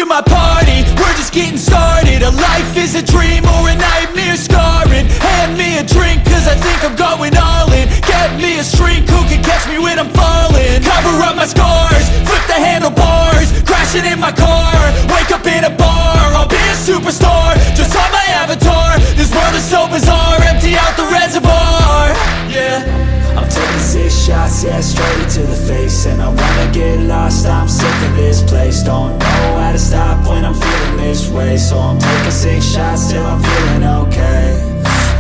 my party, we're just getting started. A life is a dream or a nightmare scarring. Hand me a drink cause I think I'm going all in. Get me a shrink who can catch me when I'm falling. Cover up my scars, flip the handlebars, crashing in my car, wake up in a bar. I'll be a superstar, just on my avatar. This world is so bizarre, empty out the reservoir. Yeah, I'm taking 6 shots, yeah, straight to the face. And I wanna get lost, I'm sick of this place. Don't know how to stop when I'm feeling this way. So I'm taking 6 shots till I'm feeling okay.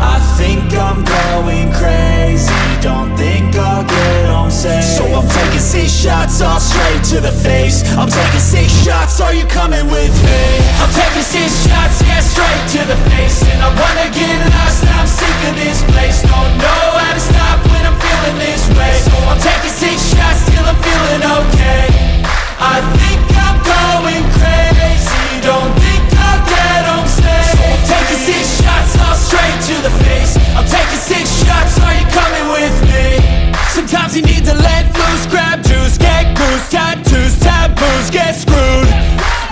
I think I'm going crazy, don't think I'll get home safe. So I'm taking 6 shots, all straight to the face. I'm taking 6 shots, are you coming with me? I'm taking 6 shots, yeah, straight to the face. And I wanna get lost, I'm sick of this place. Don't know how to stop when I'm feeling this way. So I'm taking 6 shots till I'm feeling okay. I think I'm going crazy, don't think I'll get home safe. So I'm taking 6 shots, all straight to the face. I'm taking 6 shots, are you coming with me? Sometimes you need to let loose, grab juice, get goose, tattoos, taboos, get screwed.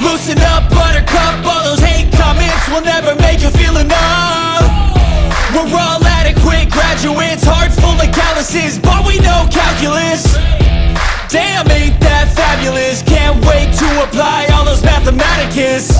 Loosen up, buttercup, all those hate comments will never make you feel enough. We're all adequate graduates, hearts full of calluses, but we know calculus. Damn, ain't that fabulous, can't wait to apply all those mathematicus.